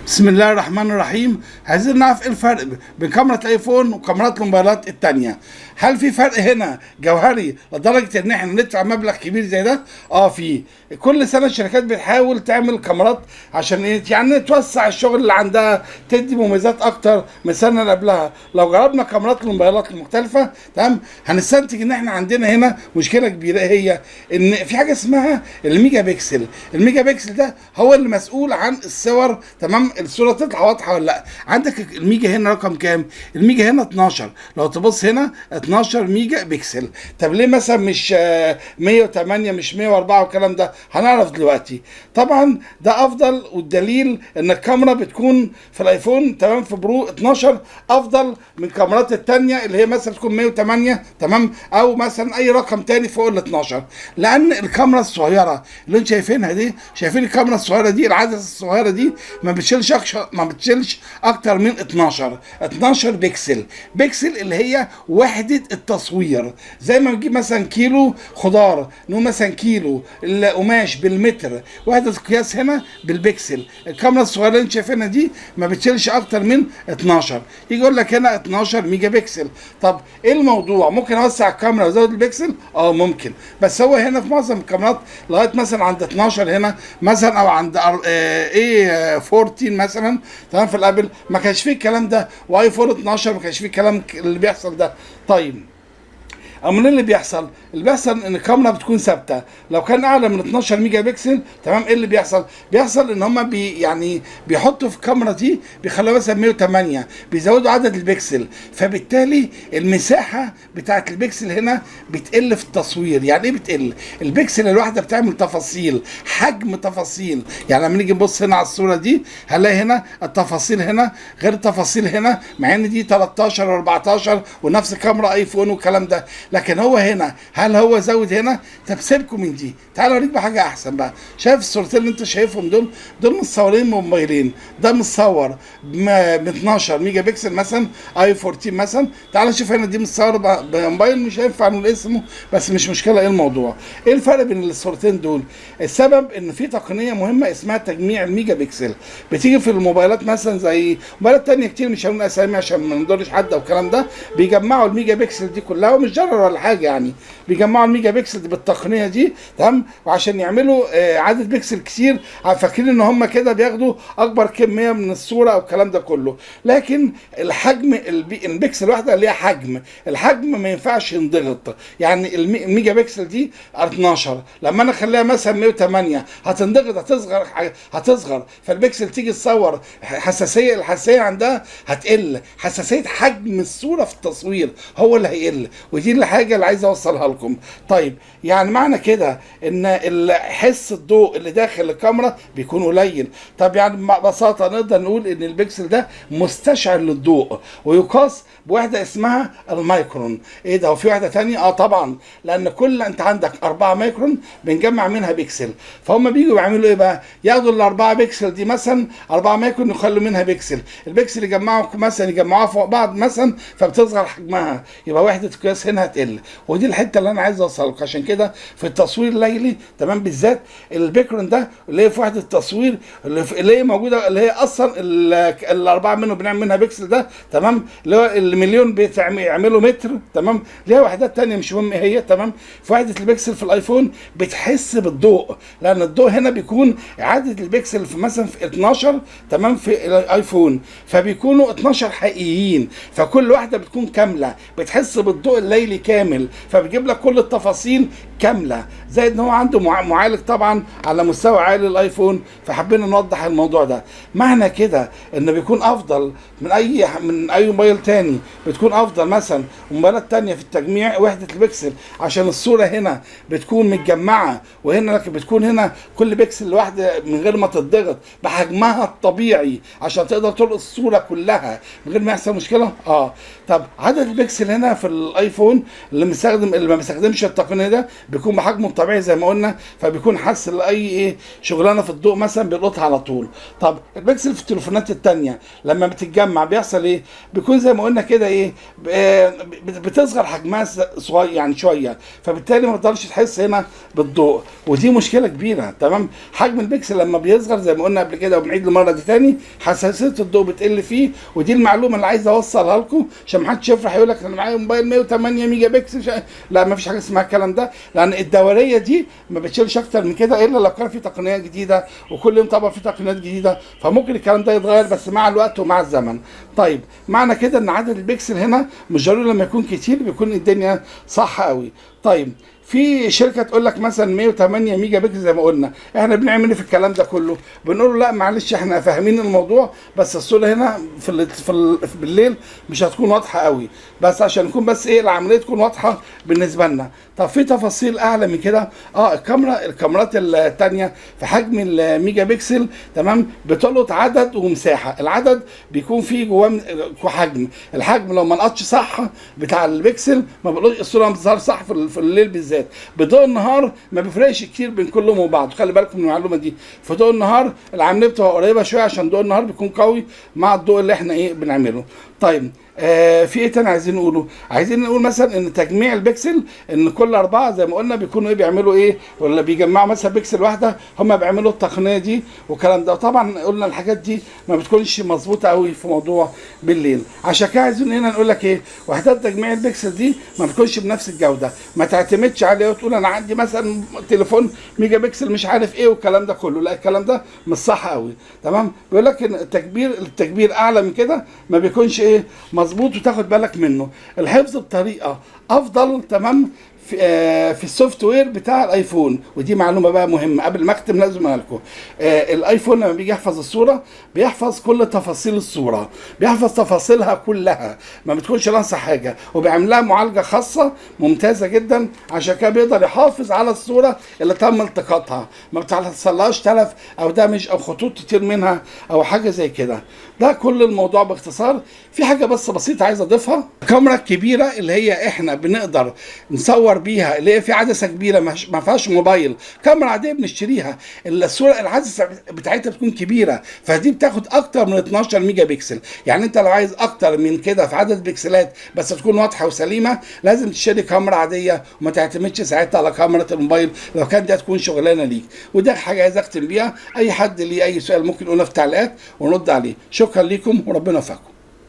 بسم الله الرحمن الرحيم. عايزين نعرف ايه الفرق بين كاميرا الايفون وكاميرات الموبايلات التانية. هل في فرق هنا جوهري لدرجة ان احنا ندفع مبلغ كبير زي ده؟ في كل سنة الشركات بتحاول تعمل كاميرات عشان ايه؟ يعني توسع الشغل اللي عندها، تدي مميزات اكتر من السنة اللي قبلها. لو جربنا كاميرات الموبايلات المختلفة تمام هنستنتج ان احنا عندنا هنا مشكلة كبيرة، هي ان في حاجة اسمها الميجا بكسل. الميجا بكسل ده هو اللي مسؤول عن الصور، تمام؟ الصوره تطلع واضحه ولا لا. عندك الميجا هنا رقم كام؟ الميجا هنا 12. لو تبص هنا 12 ميجا بكسل. طب ليه مثلا مش 108 مش 104 والكلام ده؟ هنعرف دلوقتي. طبعا ده افضل، والدليل ان الكاميرا بتكون في الايفون تمام في برو 12 افضل من الكاميرات الثانيه اللي هي مثلا تكون 108 تمام، او مثلا اي رقم تاني فوق ال 12، لان الكاميرا الصغيره اللي انتم شايفينها دي، شايفين الكاميرا الصغيره دي، العدسه الصغيره دي ما بتشيلش اكتر من 12 بكسل. بكسل اللي هي وحده التصوير. زي ما نجيب مثلا كيلو خضار نقول مثلا كيلو القماش بالمتر، وحده القياس هنا بالبكسل. الكاميرا الصغيره اللي انت شايفينها دي ما بتشيلش اكتر من 12. يجي يقول لك هنا 12 ميجا بكسل. طب ايه الموضوع؟ ممكن اوسع الكاميرا وازود البكسل؟ ممكن، بس هو هنا في معظم الكاميرات لغايه مثلا عند 12 هنا مثلا، او عند ايه 14 مثلا تمام. في الابل ما كانش فيه الكلام ده، وايفون 12 ما كانش فيه الكلام اللي بيحصل ده. طيب امال ايه اللي بيحصل؟ اللي بيحصل ان الكاميرا بتكون ثابته. لو كان اعلى من 12 ميجا بكسل تمام، ايه اللي بيحصل؟ بيحصل ان هم يعني بيحطوا في الكاميرا دي بيخلوها مثلا 108، بيزودوا عدد البكسل، فبالتالي المساحه بتاعت البكسل هنا بتقل في التصوير. يعني ايه بتقل؟ البكسل الواحده بتعمل تفاصيل، حجم تفاصيل. يعني لما نيجي نبص هنا على الصوره دي هنلاقي هنا التفاصيل هنا غير التفاصيل هنا، مع ان دي 13 و14 ونفس كاميرا ايفون والكلام ده. لكن هو هنا هل هو زود هنا؟ طب سيبكم من دي، تعالوا اوريك بحاجه احسن بقى. شايف الصورتين اللي انت شايفهم دول متصورين بموبايلين. ده متصور ب 12 ميجا بكسل مثلا اي 14 مثلا. تعال شوف هنا دي متصوره بموبايل مش هينفع نقول اسمه، بس مش مشكله. ايه الموضوع؟ ايه الفرق بين الصورتين دول؟ السبب ان في تقنيه مهمه اسمها تجميع الميجا بكسل، بتيجي في الموبايلات مثلا زي موبايلات تانية كتير مش هنقول اسامي عشان ما نضرش حد او الكلام ده. بيجمعوا الميجا بكسل دي كلها، ومش ضرر ولا حاجه يعني، بيجمعوا الميجا بكسل دي بالتقنيه دي تمام، وعشان يعملوا عدد بكسل كتير فاكرين ان هم كده بياخدوا اكبر كميه من الصوره او الكلام ده كله. لكن الحجم البكسل واحده ليها حجم، الحجم ما ينفعش ينضغط. يعني الميجا بكسل دي 12 لما انا اخليها مثلا 108 هتنضغط، هتصغر فالبكسل تيجي تصور الحساسيه عندها هتقل، حساسيه حجم الصوره في التصوير هو اللي هيقل. ودي الحاجه اللي عايز اوصلها لكم. طيب يعني معنى كده ان حس الضوء اللي داخل الكاميرا بيكون قليل. طب يعني ببساطه نقدر نقول ان البكسل ده مستشعر للضوء، ويقاس بوحده اسمها المايكرون. ايه ده؟ وفي وحده ثانيه؟ طبعا، لان كل انت عندك 4 مايكرون بنجمع منها بكسل. فهم بيجوا يعملوا ايه بقى؟ ياخدوا ال4 بكسل دي مثلا 4 مايكرون يخلوا منها بكسل، البكسل يجمعوها فوق بعض مثلا فبتصغر حجمها، يبقى وحده القياس هنا هتقل. ودي الحته اللي انا عايز اوصلك. عشان كده في التصوير الليلي تمام بالذات البيكرون ده اللي هي في وحده التصوير اللي هي موجوده، اللي هي اصلا الاربعه منه بنعمل منها بكسل ده تمام، اللي هو المليون بيعملوا متر تمام. ليها وحدات تانية مش مهم هي تمام. في وحده البكسل في الايفون بتحس بالضوء، لان الضوء هنا بيكون عدد البكسل في مثلا في 12 تمام في الايفون، فبيكونوا 12 حقيقيين، فكل واحده بتكون كامله، بتحس بالضوء الليلي كامل، فبيجيب لك كل التفاصيل كامله. زائد ان هو عنده معالج طبعا على مستوى عالي الايفون، فحبينا نوضح الموضوع ده. معنى كده ان بيكون افضل من اي موبايل تاني، بتكون افضل مثلا موبايلات تانية في التجميع وحده البكسل، عشان الصوره هنا بتكون متجمعه، وهنا بتكون هنا كل بكسل لوحده من غير ما تضغط بحجمها الطبيعي، عشان تقدر تلقط الصوره كلها من غير ما يحصل مشكله. طب عدد البكسل هنا في الايفون اللي ما بيستخدمش التقنيه ده بيكون بحجمه الطبيعي زي ما قلنا، فبيكون حاسس لاي ايه شغلانه في الضوء مثلا بيلقطها على طول. طب البكسل في التليفونات التانيه لما بتتجمع بيحصل ايه؟ بيكون زي ما قلنا كده ايه، بتصغر حجمها صغير يعني شويه، فبالتالي ما تقدرش تحس هنا بالضوء، ودي مشكله كبيره. تمام، حجم البكسل لما بيصغر زي ما قلنا قبل كده، وبنعيد المره دي تاني، حساسيه الضوء بتقل فيه. ودي المعلومه اللي عايز اوصلها لكم عشان ما حدش يفرح يقول لك انا معايا موبايل 108 ميجا بكسل. لا، ما فيش حاجه اسمها الكلام ده، لان الدوريه دي ما بتشيلش اكتر من كده الا لو كان في تقنيه جديده، وكل يوم طبعا في تقنيات جديده، فممكن الكلام ده يتغير بس مع الوقت ومع الزمن. طيب معنى كده ان عدد البكسل هنا مش ضروري لما يكون كتير بيكون الدنيا صح قوي. طيب في شركه تقول لك مثلا 108 ميجا بكسل زي ما قلنا، احنا بنعمل ايه في الكلام ده كله؟ بنقول له لا معلش احنا فاهمين الموضوع، بس الصوره هنا بالليل مش هتكون واضحه قوي، بس عشان نكون بس ايه العمليه تكون واضحه بالنسبه لنا. طب في تفاصيل اعلى من كده، الكاميرات الثانيه في حجم الميجا بكسل تمام بتلقط عدد ومساحه. العدد بيكون فيه جواه حجم، الحجم لو ما لقطش صح بتاع البكسل ما بيلقطش الصوره، ما بتظهر صح في الليل بالذات. بضوء النهار ما بيفرقش كتير بين كلهم وبعض، خلي بالكم من المعلومه دي. في ضوء النهار العمليه بتبقى قريبه شويه عشان ضوء النهار بيكون قوي مع الضوء اللي احنا ايه بنعمله. طيب في ايه تاني عايزين نقوله؟ عايزين نقول مثلا ان تجميع البكسل، ان كل 4 زي ما قلنا بيكونوا ايه بيعملوا ايه، ولا بيجمعوا مثلا بكسل واحده، هم بيعملوا التقنيه دي والكلام ده. وطبعا قلنا الحاجات دي ما بتكونش مظبوطه قوي في موضوع بالليل، عشان كده عايزين هنا نقول لك ايه، وحدات تجميع البكسل دي ما بتكونش بنفس الجوده، ما تعتمدش عليه وتقول انا عندي مثلا تليفون ميجا بكسل مش عارف ايه والكلام ده كله، لا الكلام ده مش صح قوي. تمام، بيقول لك ان التكبير اعلى من كده ما بيكونش ايه مظبوط، وتاخد بالك منه. الحفظ بطريقه افضل تمام في السوفت وير بتاع الايفون، ودي معلومه بقى مهمه قبل ما اختم لازم اقول لكم. الايفون لما بيجي يحفظ الصوره بيحفظ كل تفاصيل الصوره، بيحفظ تفاصيلها كلها، ما بتكونش ناقصه حاجه، وبيعمل لها معالجه خاصه ممتازه جدا، عشان كده بيقدر يحافظ على الصوره اللي تم التقاطها، ما بتحصلهاش تلف او دمج او خطوط كتير منها او حاجه زي كده. ده كل الموضوع باختصار. في حاجه بس بسيطه عايز اضيفها، الكاميرا الكبيره اللي هي احنا بنقدر نصور بيها، اللي هي في عدسه كبيره ما فيهاش موبايل، كاميرا عاديه بنشتريها، الصوره العدسه بتاعتها بتكون كبيره، فدي بتاخد اكتر من 12 ميجا بكسل. يعني انت لو عايز اكتر من كده في عدد بكسلات بس تكون واضحه وسليمه، لازم تشتري كاميرا عاديه وما تعتمدش ساعتها على كاميرا الموبايل لو كانت دي هتكون شغلانه ليك. وده حاجه عايز اختم بيها، اي حد ليه اي سؤال ممكن يقولها في التعليقات ونرد عليه. شكرا لكم وربنا يوفقكم.